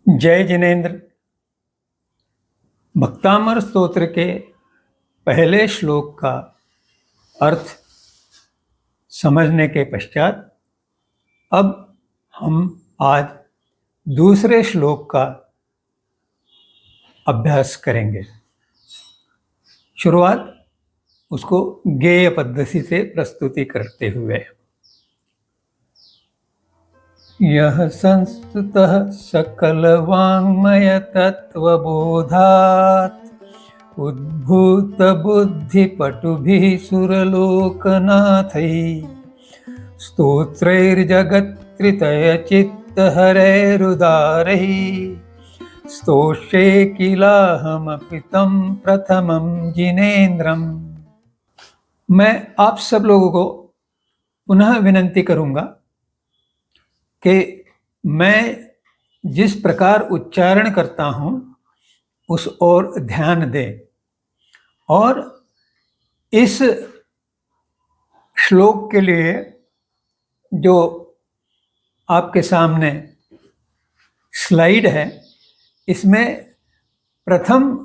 जय जिनेन्द्र। भक्तामर स्तोत्र के पहले श्लोक का अर्थ समझने के पश्चात अब हम आज दूसरे श्लोक का अभ्यास करेंगे। शुरुआत उसको गेय पद्धति से प्रस्तुति करते हुए। यह संस्तुतः सकल वाङ्मय तत्वबोधात् उद्भूत बुद्धि पटुभिः सुरलोकनाथैः स्तोत्रैर्जगत्त्रितय चित्तहरैरुदारैः स्तोष्ये किलाहमपि तं प्रथमं जिनेन्द्रम्। मैं आप सब लोगों को पुनः विनंती करूंगा कि मैं जिस प्रकार उच्चारण करता हूँ उस ओर ध्यान दें और इस श्लोक के लिए जो आपके सामने स्लाइड है इसमें प्रथम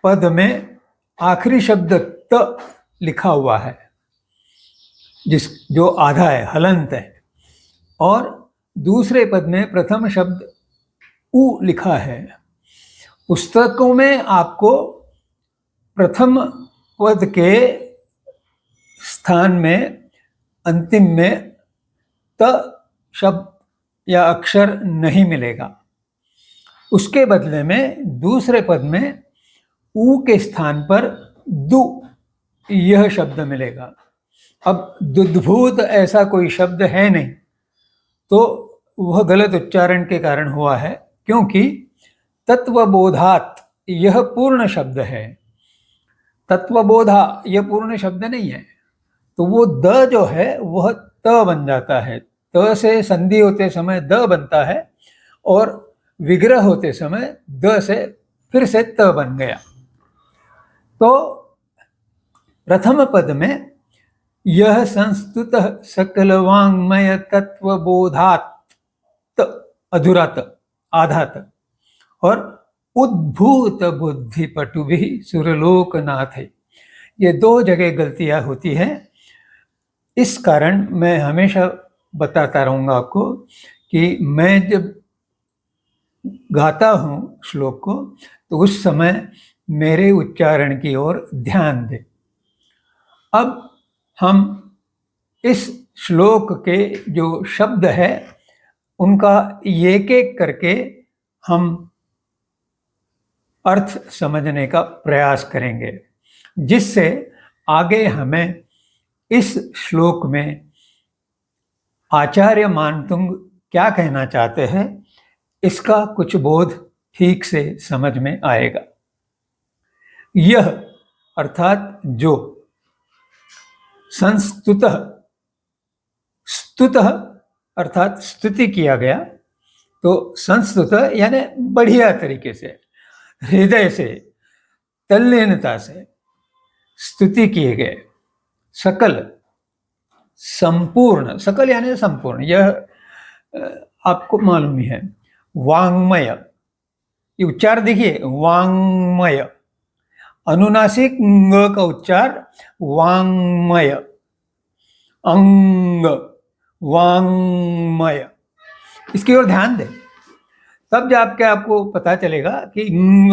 पद में आखिरी शब्द त लिखा हुआ है, जो आधा है, हलंत है, और दूसरे पद में प्रथम शब्द उ लिखा है। पुस्तकों में आपको प्रथम पद के स्थान में अंतिम में त शब्द या अक्षर नहीं मिलेगा। उसके बदले में दूसरे पद में उ के स्थान पर दु यह शब्द मिलेगा। अब दुद्भूत ऐसा कोई शब्द है नहीं, तो वह गलत उच्चारण के कारण हुआ है, क्योंकि तत्वबोधात यह पूर्ण शब्द है। तत्वबोधा यह पूर्ण शब्द नहीं है, तो वो द जो है वह त बन जाता है। त से संधि होते समय द बनता है और विग्रह होते समय द से फिर से त बन गया। तो प्रथम पद में यह संस्तुत सकल वाङ्मय तत्वबोधात् अधुरात आधात और उद्भूत बुद्धि पटुभिः सुरलोकनाथ, ये दो जगह गलतियां होती हैं। इस कारण मैं हमेशा बताता रहूँगा आपको कि मैं जब गाता हूँ श्लोक को तो उस समय मेरे उच्चारण की ओर ध्यान दें। अब हम इस श्लोक के जो शब्द है उनका एक एक करके हम अर्थ समझने का प्रयास करेंगे, जिससे आगे हमें इस श्लोक में आचार्य मानतुंग क्या कहना चाहते हैं इसका कुछ बोध ठीक से समझ में आएगा। यह अर्थात जो, संस्तुतः, स्तुतः अर्थात स्तुति किया गया, तो संस्तुतः यानी बढ़िया तरीके से, हृदय से, तल्लीनता से स्तुति किए गए। सकल, संपूर्ण, सकल यानी संपूर्ण, यह आपको मालूम ही है। वाङ्मय, ये उच्चार देखिए, वाङ्मय, अनुनासिक ng का उच्चार वाङ्मय, अंग, वाङ्मय, इसकी ओर ध्यान दें, तब जाके आपको पता चलेगा कि ng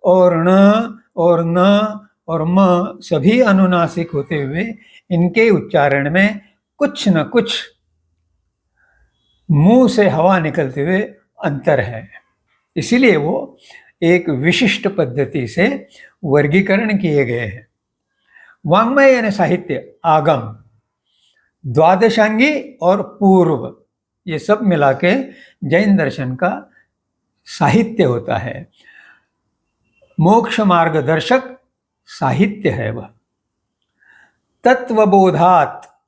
और न और न और म सभी अनुनासिक होते हुए इनके उच्चारण में कुछ न कुछ मुंह से हवा निकलते हुए अंतर है। इसीलिए वो एक विशिष्ट पद्धति से वर्गीकरण किए गए हैं। वाङ्मय यानी साहित्य, आगम, द्वादशांगी और पूर्व, ये सब मिला के जैन दर्शन का साहित्य होता है। मोक्ष मार्गदर्शक साहित्य है वह। तत्वबोधात,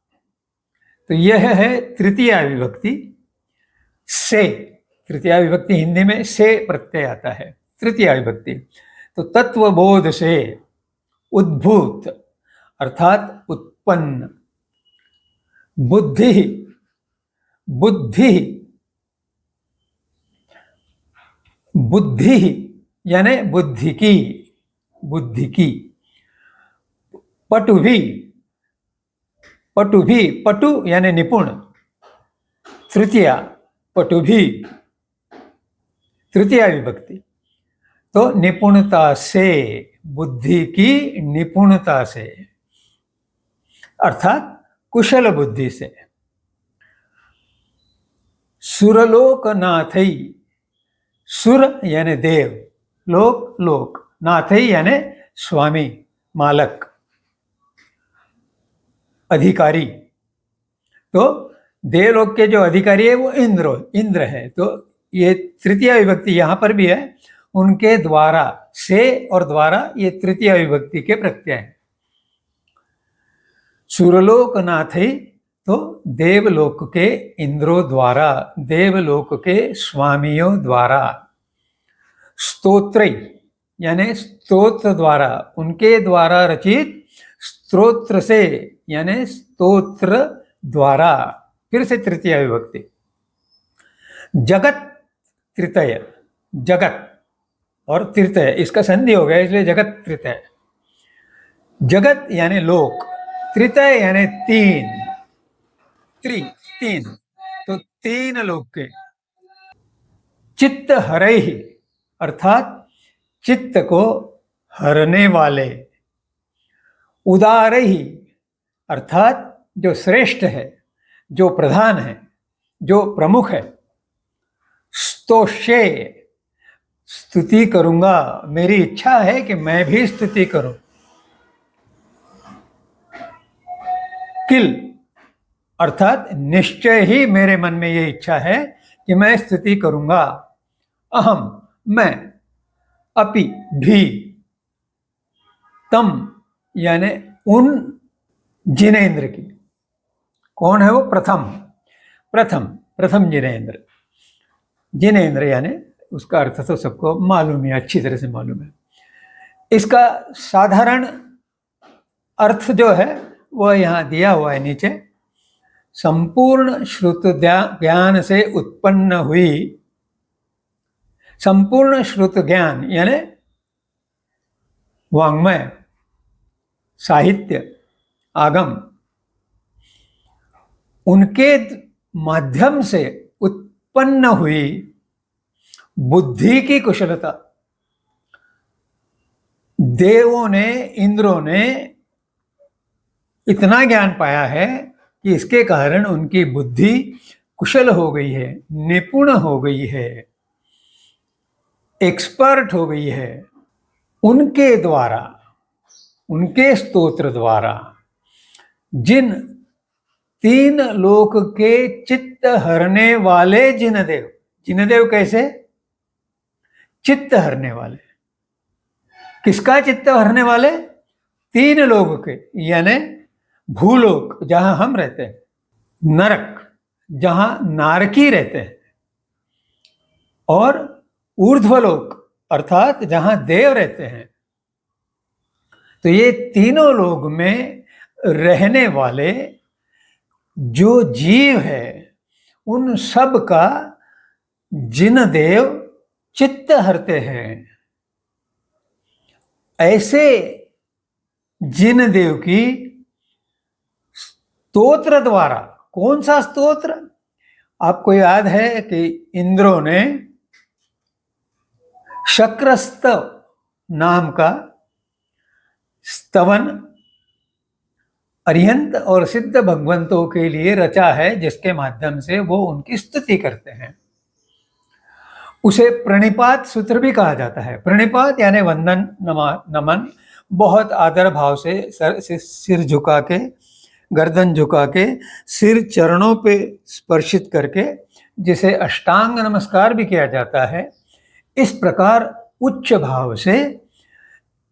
तो यह है तृतीया विभक्ति से, तृतीया विभक्ति हिंदी में से प्रत्यय आता है, तृतीया विभक्ति। तो तत्वबोध से, उद्भूत अर्थात उत्पन्न, बुद्धि, बुद्धि बुद्धि यानी बुद्धि की, बुद्धि की। पटु भी, पटु भी, पटु यानी निपुण। तृतीया पटु भी, तृतीया विभक्ति। तो निपुणता से, बुद्धि की निपुणता से, अर्थात कुशल बुद्धि से। सुरलोकनाथई, सुर यानी देव, लोक लोक, नाथई यानी स्वामी, मालक, अधिकारी। तो देवलोक के जो अधिकारी है वो इंद्र है। तो ये तृतीय विभक्ति यहां पर भी है, उनके द्वारा, से और द्वारा, ये तृतीय विभक्ति के प्रत्यय हैं। सुरलोकनाथई तो देवलोक के इंद्रों द्वारा, देवलोक के स्वामियों द्वारा। स्तोत्र यानी स्तोत्र द्वारा, उनके द्वारा रचित स्तोत्र से यानी स्तोत्र द्वारा। फिर से तृतीय विभक्ति। जगत तृतीय, जगत और तृतीय इसका संधि हो गया, इसलिए जगत तृतीय। जगत यानी लोक, तृतीय यानी तीन, तीन, तो तीन लोक के। चित्त हरई अर्थात चित्त को हरने वाले। उदारही अर्थात जो श्रेष्ठ है, जो प्रधान है, जो प्रमुख है। स्तोष्ये स्तुति करूंगा, मेरी इच्छा है कि मैं भी स्तुति करूं। किल अर्थात निश्चय ही मेरे मन में ये इच्छा है कि मैं स्तुति करूंगा। अहम मैं, अपि भी, तम यानी उन जिनेंद्र की। कौन है वो? प्रथम, प्रथम, प्रथम जिनेंद्र। जिनेंद्र यानी उसका अर्थ तो सबको मालूम है, अच्छी तरह से मालूम है। इसका साधारण अर्थ जो है वह यहाँ दिया हुआ है नीचे। संपूर्ण श्रुत ज्ञान से उत्पन्न हुई, संपूर्ण श्रुत ज्ञान यानी वाङ्मय, साहित्य, आगम, उनके माध्यम से उत्पन्न हुई बुद्धि की कुशलता। देवों ने, इंद्रों ने इतना ज्ञान पाया है कि इसके कारण उनकी बुद्धि कुशल हो गई है, निपुण हो गई है, एक्सपर्ट हो गई है। उनके द्वारा, उनके स्तोत्र द्वारा जिन तीन लोक के चित्त हरने वाले जिनदेव, जिनदेव कैसे? चित्त हरने वाले। किसका चित्त हरने वाले? तीन लोक के, यानी भूलोक जहां हम रहते हैं, नरक जहां नारकी रहते हैं, और ऊर्ध्वलोक अर्थात जहां देव रहते हैं। तो ये तीनों लोक में रहने वाले जो जीव है, उन सब का जिन देव चित्त हरते हैं। ऐसे जिन देव की स्तोत्र द्वारा, कौन सा स्तोत्र? आपको याद है कि इंद्रों ने शक्रस्तव नाम का स्तवन अरिहंत और सिद्ध भगवंतों के लिए रचा है, जिसके माध्यम से वो उनकी स्तुति करते हैं। उसे प्रणिपात सूत्र भी कहा जाता है। प्रणिपात यानी वंदन, नमन, बहुत आदर भाव से सिर झुका के, गर्दन झुका के, सिर चरणों पे स्पर्शित करके, जिसे अष्टांग नमस्कार भी किया जाता है। इस प्रकार उच्च भाव से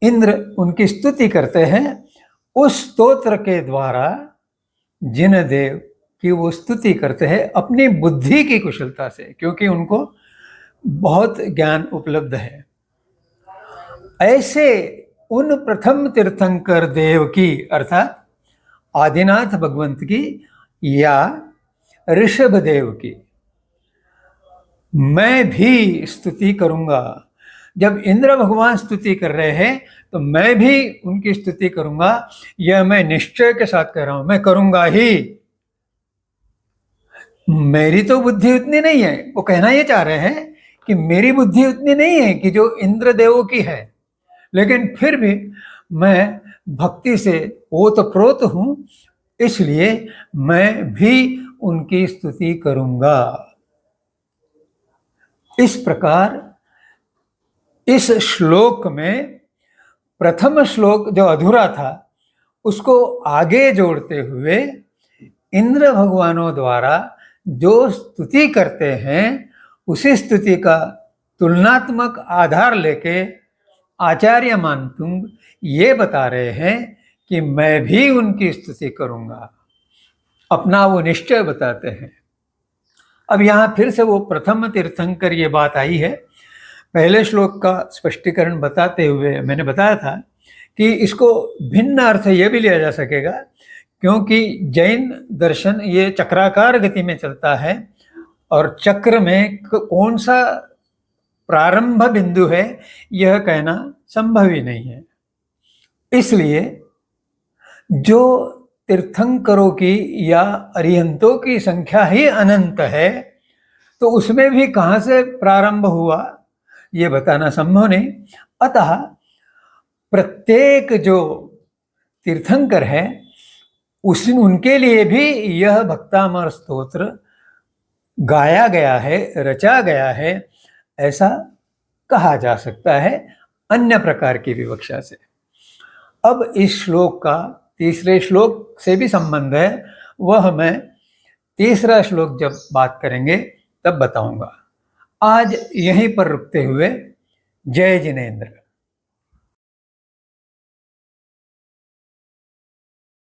इंद्र उनकी स्तुति करते हैं। उस स्तोत्र के द्वारा जिन देव की वो स्तुति करते हैं अपनी बुद्धि की कुशलता से, क्योंकि उनको बहुत ज्ञान उपलब्ध है। ऐसे उन प्रथम तीर्थंकर देव की अर्थात आदिनाथ भगवंत की या ऋषभ देव की मैं भी स्तुति करूंगा। जब इंद्र भगवान स्तुति कर रहे हैं तो मैं भी उनकी स्तुति करूंगा। यह मैं निश्चय के साथ कह रहा हूं, मैं करूंगा ही। मेरी तो बुद्धि उतनी नहीं है, वो कहना ये चाह रहे हैं कि मेरी बुद्धि उतनी नहीं है कि जो इंद्रदेवों की है, लेकिन फिर भी मैं भक्ति से ओतप्रोत हूं, इसलिए मैं भी उनकी स्तुति करूंगा। इस प्रकार इस श्लोक में प्रथम श्लोक जो अधूरा था उसको आगे जोड़ते हुए इंद्र भगवानों द्वारा जो स्तुति करते हैं उसी स्तुति का तुलनात्मक आधार लेके आचार्य मानतुंग ये बता रहे हैं कि मैं भी उनकी स्तुति करूंगा, अपना वो निश्चय बताते हैं। अब यहाँ फिर से वो प्रथम तीर्थंकर ये बात आई है। पहले श्लोक का स्पष्टीकरण बताते हुए मैंने बताया था कि इसको भिन्न अर्थ ये भी लिया जा सकेगा, क्योंकि जैन दर्शन ये चक्राकार गति में चलता है और चक्र में कौन सा प्रारंभ बिंदु है यह कहना संभव ही नहीं है। इसलिए जो तीर्थंकरों की या अरिहंतों की संख्या ही अनंत है तो उसमें भी कहाँ से प्रारंभ हुआ ये बताना संभव नहीं। अतः प्रत्येक जो तीर्थंकर है उनके लिए भी यह भक्तामर स्तोत्र गाया गया है, रचा गया है, ऐसा कहा जा सकता है अन्य प्रकार की विवक्षा से। अब इस श्लोक का तीसरे श्लोक से भी संबंध है, वह मैं तीसरा श्लोक जब बात करेंगे तब बताऊंगा। आज यहीं पर रुकते हुए जय जिनेन्द्र।